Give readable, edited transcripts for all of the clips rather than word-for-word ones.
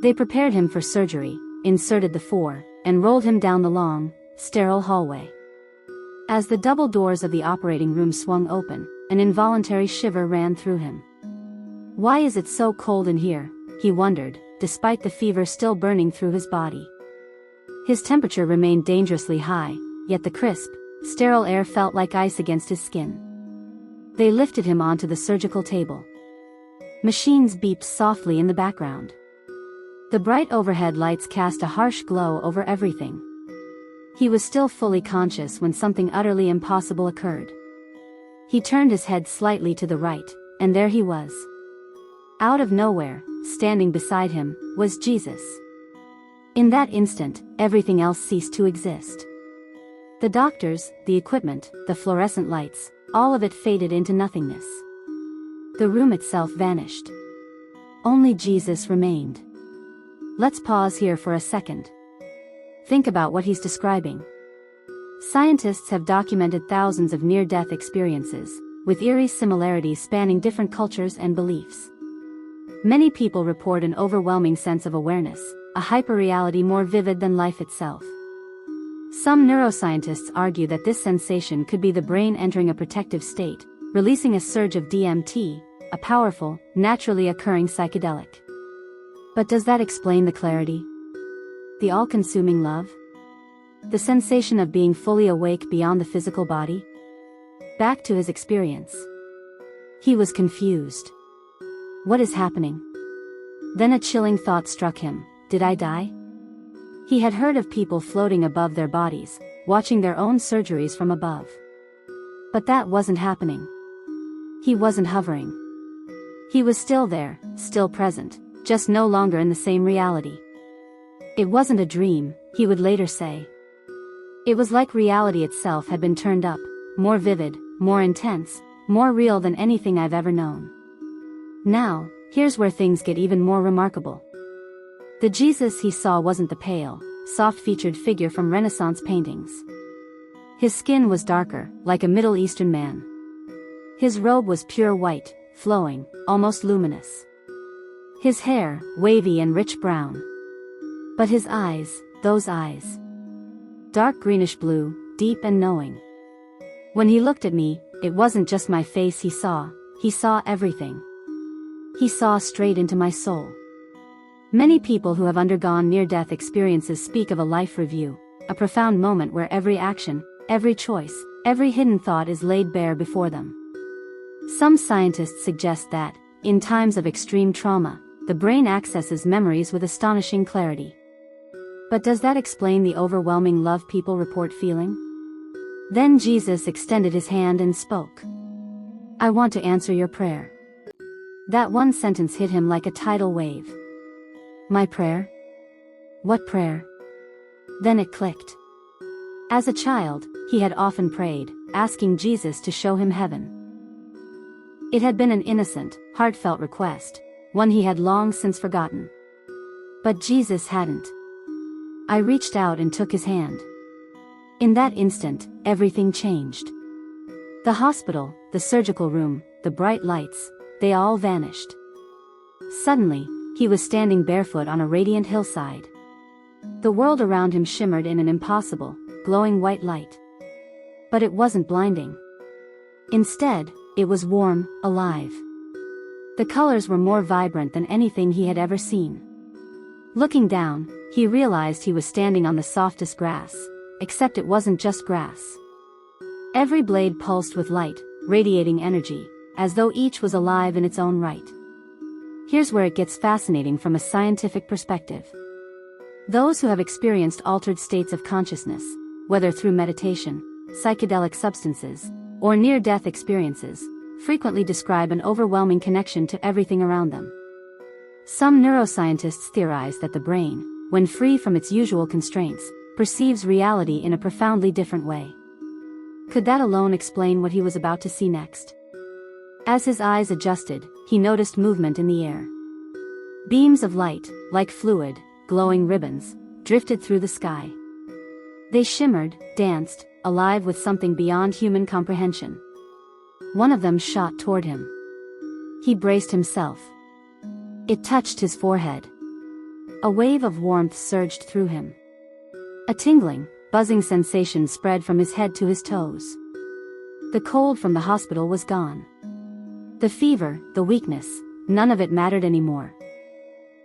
They prepared him for surgery, inserted the 4, and rolled him down the long, sterile hallway. As the double doors of the operating room swung open, an involuntary shiver ran through him. Why is it so cold in here? He wondered, despite the fever still burning through his body. His temperature remained dangerously high, yet the crisp, sterile air felt like ice against his skin. They lifted him onto the surgical table. Machines beeped softly in the background. The bright overhead lights cast a harsh glow over everything. He was still fully conscious when something utterly impossible occurred. He turned his head slightly to the right, and there he was. Out of nowhere, standing beside him, was Jesus. In that instant, everything else ceased to exist. The doctors, the equipment, the fluorescent lights, all of it faded into nothingness. The room itself vanished. Only Jesus remained. Let's pause here for a second. Think about what he's describing. Scientists have documented thousands of near-death experiences, with eerie similarities spanning different cultures and beliefs. Many people report an overwhelming sense of awareness, a hyperreality more vivid than life itself. Some neuroscientists argue that this sensation could be the brain entering a protective state, releasing a surge of DMT, a powerful, naturally occurring psychedelic. But does that explain the clarity? The all-consuming love? The sensation of being fully awake beyond the physical body? Back to his experience. He was confused. What is happening? Then a chilling thought struck him. Did I die? He had heard of people floating above their bodies, watching their own surgeries from above. But that wasn't happening. He wasn't hovering. He was still there, still present, just no longer in the same reality. It wasn't a dream, he would later say. It was like reality itself had been turned up, more vivid, more intense, more real than anything I've ever known. Now, here's where things get even more remarkable. The Jesus he saw wasn't the pale, soft-featured figure from Renaissance paintings. His skin was darker, like a Middle Eastern man. His robe was pure white, flowing, almost luminous. His hair, wavy and rich brown. But his eyes, those eyes. Dark greenish blue, deep and knowing. When he looked at me, it wasn't just my face he saw everything. He saw straight into my soul. Many people who have undergone near-death experiences speak of a life review, a profound moment where every action, every choice, every hidden thought is laid bare before them. Some scientists suggest that, in times of extreme trauma, the brain accesses memories with astonishing clarity. But does that explain the overwhelming love people report feeling? Then Jesus extended his hand and spoke. I want to answer your prayer. That one sentence hit him like a tidal wave. My prayer? What prayer? Then it clicked. As a child, he had often prayed, asking Jesus to show him heaven. It had been an innocent, heartfelt request, one he had long since forgotten. But Jesus hadn't. I reached out and took his hand. In that instant, everything changed. The hospital, the surgical room, the bright lights, they all vanished. Suddenly, he was standing barefoot on a radiant hillside. The world around him shimmered in an impossible, glowing white light. But it wasn't blinding. Instead, it was warm, alive. The colors were more vibrant than anything he had ever seen. Looking down, he realized he was standing on the softest grass, except it wasn't just grass. Every blade pulsed with light, radiating energy, as though each was alive in its own right. Here's where it gets fascinating from a scientific perspective. Those who have experienced altered states of consciousness, whether through meditation, psychedelic substances, or near-death experiences, frequently describe an overwhelming connection to everything around them. Some neuroscientists theorize that the brain, when free from its usual constraints, perceives reality in a profoundly different way. Could that alone explain what he was about to see next? As his eyes adjusted, he noticed movement in the air. Beams of light, like fluid, glowing ribbons, drifted through the sky. They shimmered, danced, alive with something beyond human comprehension. One of them shot toward him. He braced himself. It touched his forehead. A wave of warmth surged through him. A tingling, buzzing sensation spread from his head to his toes. The cold from the hospital was gone. The fever, the weakness, none of it mattered anymore.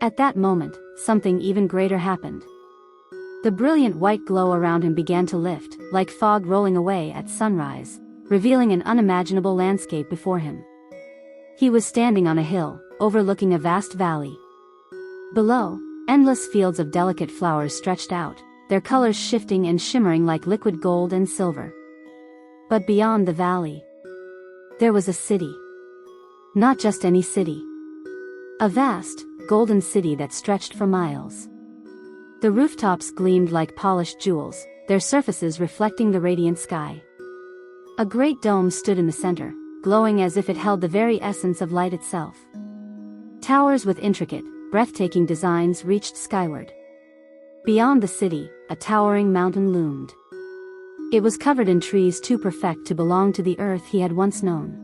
At that moment, something even greater happened. The brilliant white glow around him began to lift, like fog rolling away at sunrise, revealing an unimaginable landscape before him. He was standing on a hill, overlooking a vast valley. Below, endless fields of delicate flowers stretched out, their colors shifting and shimmering like liquid gold and silver. But beyond the valley, there was a city. Not just any city. A vast, golden city that stretched for miles. The rooftops gleamed like polished jewels, their surfaces reflecting the radiant sky. A great dome stood in the center, glowing as if it held the very essence of light itself. Towers with intricate, breathtaking designs reached skyward. Beyond the city, a towering mountain loomed. It was covered in trees too perfect to belong to the earth he had once known.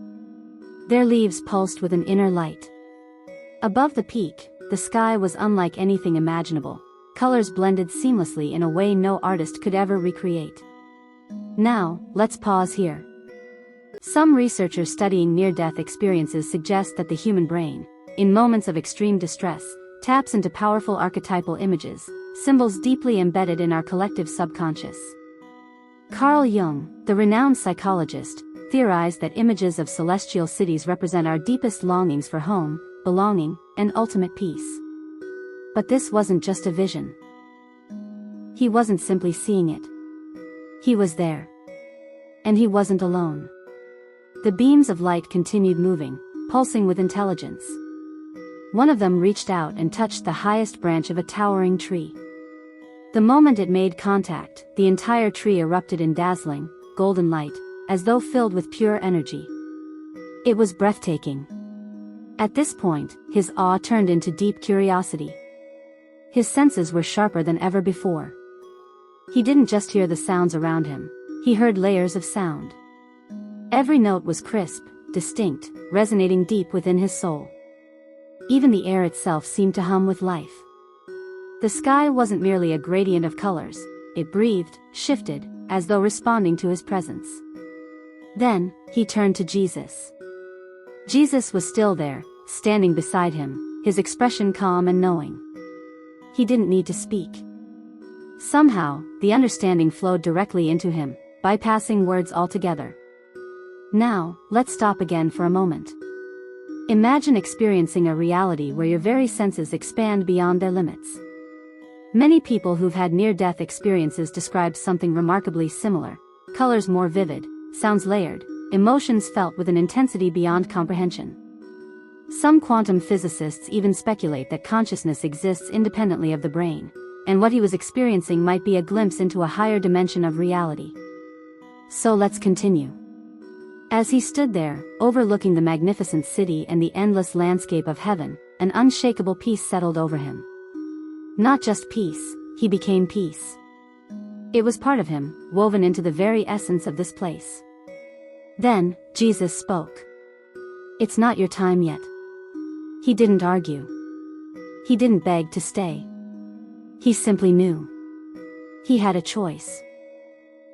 Their leaves pulsed with an inner light. Above the peak, the sky was unlike anything imaginable. Colors blended seamlessly in a way no artist could ever recreate. Now, let's pause here. Some researchers studying near-death experiences suggest that the human brain, in moments of extreme distress, taps into powerful archetypal images, symbols deeply embedded in our collective subconscious. Carl Jung, the renowned psychologist, theorized that images of celestial cities represent our deepest longings for home, belonging, and ultimate peace. But this wasn't just a vision. He wasn't simply seeing it. He was there. And he wasn't alone. The beams of light continued moving, pulsing with intelligence. One of them reached out and touched the highest branch of a towering tree. The moment it made contact, the entire tree erupted in dazzling, golden light, as though filled with pure energy. It was breathtaking. At this point, his awe turned into deep curiosity. His senses were sharper than ever before. He didn't just hear the sounds around him, he heard layers of sound. Every note was crisp, distinct, resonating deep within his soul. Even the air itself seemed to hum with life. The sky wasn't merely a gradient of colors, it breathed, shifted, as though responding to his presence. Then, he turned to Jesus. Jesus was still there, standing beside him, his expression calm and knowing. He didn't need to speak. Somehow, the understanding flowed directly into him, bypassing words altogether. Now, let's stop again for a moment. Imagine experiencing a reality where your very senses expand beyond their limits. Many people who've had near-death experiences describe something remarkably similar: colors more vivid, sounds layered, emotions felt with an intensity beyond comprehension. Some quantum physicists even speculate that consciousness exists independently of the brain, and what he was experiencing might be a glimpse into a higher dimension of reality. So let's continue. As he stood there, overlooking the magnificent city and the endless landscape of heaven, an unshakable peace settled over him. Not just peace, he became peace. It was part of him, woven into the very essence of this place. Then, Jesus spoke. It's not your time yet. He didn't argue. He didn't beg to stay. He simply knew. He had a choice.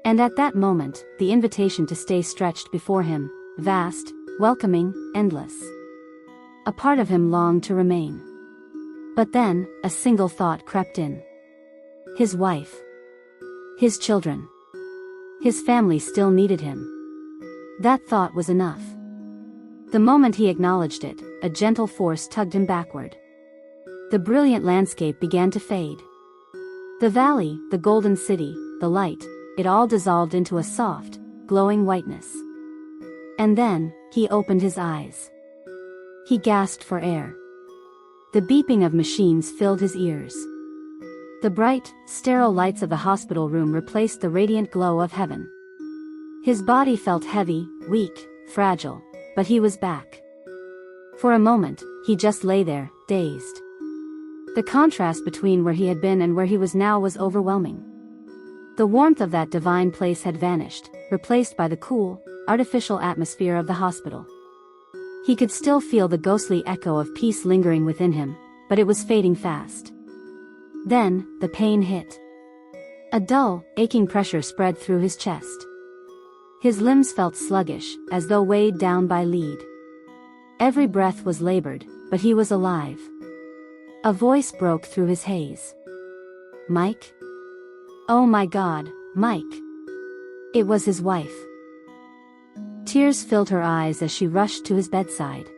And at that moment, the invitation to stay stretched before him, vast, welcoming, endless. A part of him longed to remain. But then, a single thought crept in. His wife. His children. His family still needed him. That thought was enough. The moment he acknowledged it, a gentle force tugged him backward. The brilliant landscape began to fade. The valley, the golden city, the light, it all dissolved into a soft, glowing whiteness. And then, he opened his eyes. He gasped for air. The beeping of machines filled his ears. The bright, sterile lights of the hospital room replaced the radiant glow of heaven. His body felt heavy, weak, fragile, but he was back. For a moment, he just lay there, dazed. The contrast between where he had been and where he was now was overwhelming. The warmth of that divine place had vanished, replaced by the cool, artificial atmosphere of the hospital. He could still feel the ghostly echo of peace lingering within him, but it was fading fast. Then, the pain hit. A dull, aching pressure spread through his chest. His limbs felt sluggish, as though weighed down by lead. Every breath was labored, but he was alive. A voice broke through his haze. "Mike? Oh my God, Mike!" It was his wife. Tears filled her eyes as she rushed to his bedside.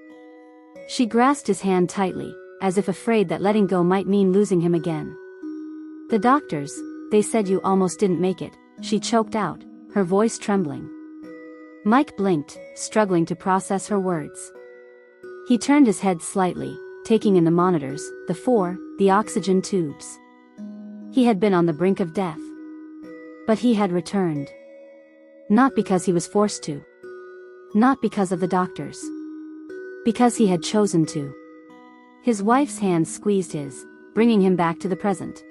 She grasped his hand tightly, as if afraid that letting go might mean losing him again. "The doctors, they said you almost didn't make it," she choked out, her voice trembling. Mike blinked, struggling to process her words. He turned his head slightly, taking in the monitors, the oxygen tubes. He had been on the brink of death. But he had returned. Not because he was forced to. Not because of the doctors. Because he had chosen to. His wife's hand squeezed his, bringing him back to the present.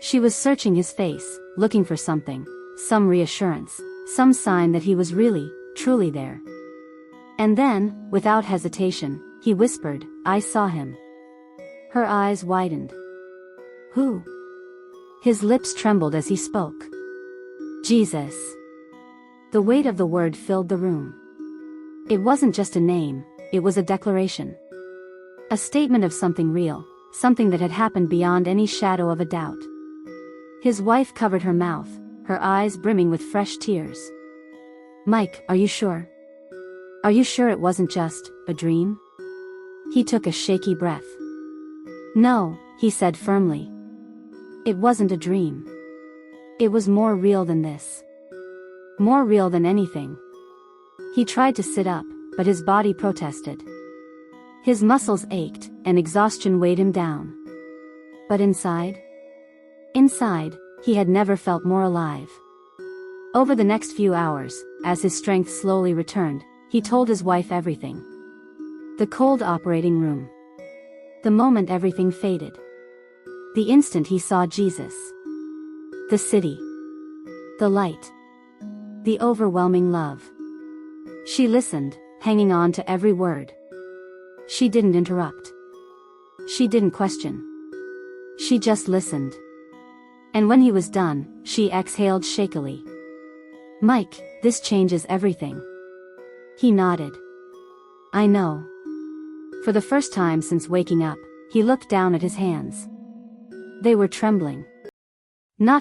She was searching his face, looking for something, some reassurance, some sign that he was really, truly there. And then, without hesitation, he whispered, "I saw him." Her eyes widened. "Who?" His lips trembled as he spoke. "Jesus." The weight of the word filled the room. It wasn't just a name, it was a declaration. A statement of something real, something that had happened beyond any shadow of a doubt. His wife covered her mouth, her eyes brimming with fresh tears. "Mike, are you sure? Are you sure it wasn't just a dream?" He took a shaky breath. "No," he said firmly. "It wasn't a dream. It was more real than this. More real than anything." He tried to sit up, but his body protested. His muscles ached, and exhaustion weighed him down. But inside? Inside, he had never felt more alive. Over the next few hours, as his strength slowly returned, he told his wife everything. The cold operating room. The moment everything faded. The instant he saw Jesus. The city. The light. The overwhelming love. She listened, hanging on to every word. She didn't interrupt. She didn't question. She just listened. And when he was done, she exhaled shakily. "Mike, this changes everything." He nodded. "I know." For the first time since waking up, he looked down at his hands. They were trembling. Not